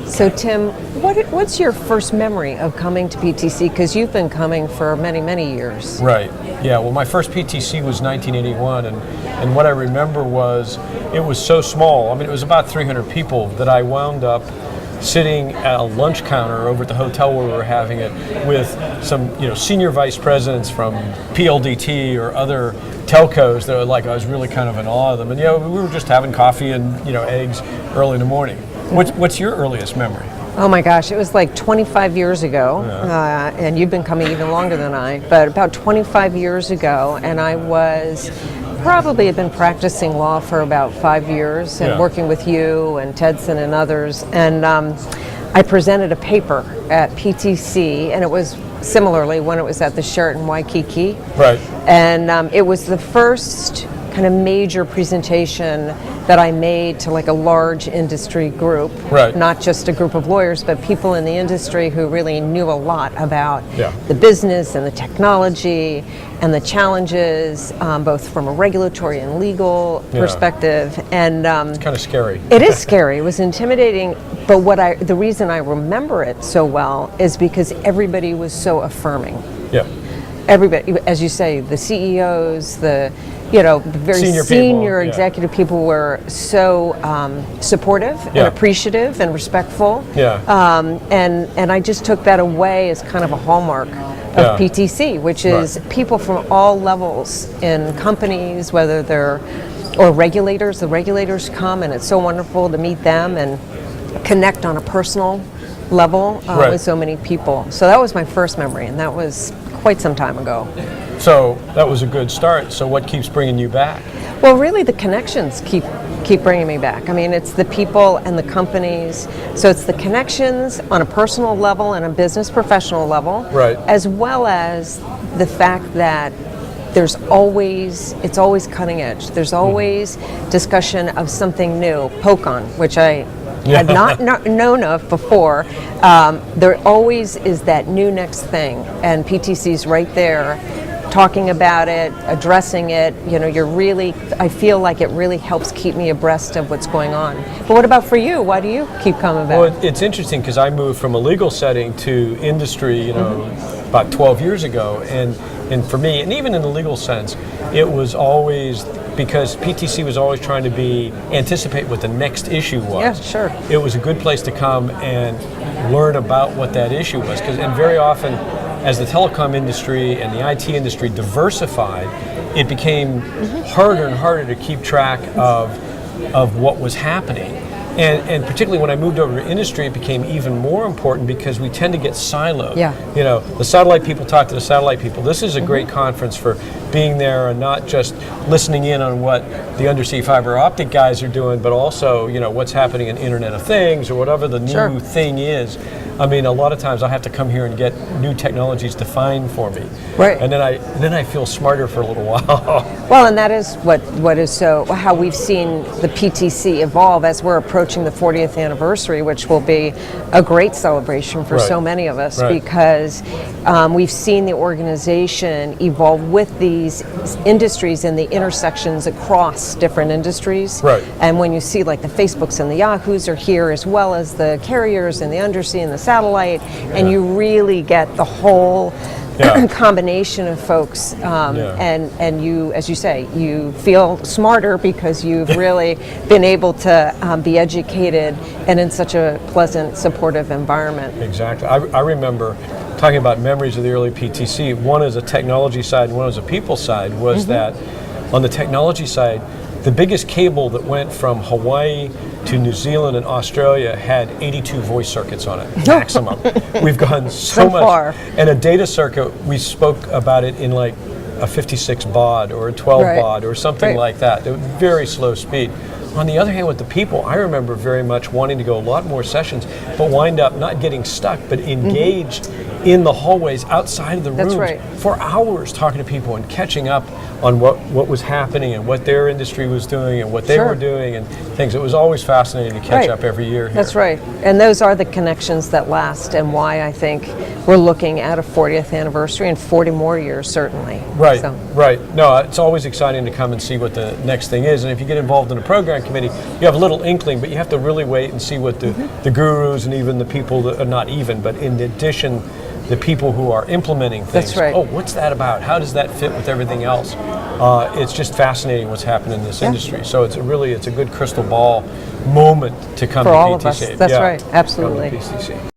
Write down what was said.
So Tim, what's your first memory of coming to PTC? Because you've been coming for many, many years. Right. Yeah. Well, my first PTC was 1981, and what I remember was it was so small. I mean, it was about 300 people that I wound up sitting at a lunch counter over at the hotel where we were having it with some, senior vice presidents from PLDT or other telcos that were like, I was really kind of in awe of them. And we were just having coffee and eggs early in the morning. What's your earliest memory? Oh my gosh, it was like 25 years ago, and you've been coming even longer than I, but about 25 years ago, and I was probably had been practicing law for about 5 years and working with you and Tedson and others, and I presented a paper at PTC, and it was similarly when it was at the Sheraton Waikiki. Right. And it was the first kind of major presentation that I made to like a large industry group, not just a group of lawyers, but people in the industry who really knew a lot about the business and the technology and the challenges, both from a regulatory and legal perspective. And it's kind of scary. It is scary. It was intimidating. But the reason I remember it so well is because everybody was so affirming. Yeah. Everybody, as you say, the CEOs, the very senior executive people were so supportive and appreciative and respectful. Yeah. And I just took that away as kind of a hallmark of PTC, which is people from all levels in companies, whether they're or regulators. The regulators come, and it's so wonderful to meet them and connect on a personal level with so many people. So that was my first memory, and that was quite some time ago. So that was a good start. So what keeps bringing you back? Well, really the connections keep bringing me back. I mean, it's the people and the companies. So it's the connections on a personal level and a business professional level, as well as the fact that it's always cutting edge. There's always discussion of something new, POCON, which I had not known of before. There always is that new next thing, and PTC's right there talking about it, addressing it. I feel like it really helps keep me abreast of what's going on. But what about for you? Why do you keep coming back? Well, it's interesting because I moved from a legal setting to industry, about 12 years ago, and for me, and even in the legal sense, it was always because PTC was always trying to anticipate what the next issue was. Yeah, sure. It was a good place to come and learn about what that issue was, and very often, as the telecom industry and the IT industry diversified, it became harder and harder to keep track of what was happening. And particularly when I moved over to industry, it became even more important because we tend to get siloed. Yeah. The satellite people talk to the satellite people. This is a great conference for being there and not just listening in on what the undersea fiber optic guys are doing, but also, what's happening in Internet of Things or whatever the new thing is. I mean, a lot of times I have to come here and get new technologies defined for me. Right. And then I feel smarter for a little while. Well, and that is what is how we've seen the PTC evolve as we're approaching the 40th anniversary, which will be a great celebration for so many of us because we've seen the organization evolve with these industries and the intersections across different industries. Right. And when you see like the Facebooks and the Yahoos are here, as well as the carriers and the undersea and the satellite, and you really get the whole combination of folks, and you, as you say, you feel smarter because you've really been able to be educated and in such a pleasant, supportive environment. Exactly. I remember talking about memories of the early PTC. One is a technology side, one is a people side, was that on the technology side, the biggest cable that went from Hawaii to New Zealand and Australia had 82 voice circuits on it, maximum. We've gone so much. Far. And a data circuit, we spoke about it in like a 56 baud or a 12 baud or something like that. It was very slow speed. On the other hand, with the people, I remember very much wanting to go a lot more sessions, but wind up not getting stuck, but engaged in the hallways outside of the rooms right. for hours talking to people and catching up on what was happening and what their industry was doing and what they were doing and things. It was always fascinating to catch up every year here. That's right. And those are the connections that last, and why I think we're looking at a 40th anniversary and 40 more years, certainly. Right, right. No, it's always exciting to come and see what the next thing is. And if you get involved in a program committee, you have a little inkling, but you have to really wait and see what the gurus and even the people that are not even, but in addition, the people who are implementing things. That's right. Oh, what's that about? How does that fit with everything else? It's just fascinating what's happening in this industry. So it's a good crystal ball moment to come for to all PTC. of us. That's right. Absolutely. Come to PTC.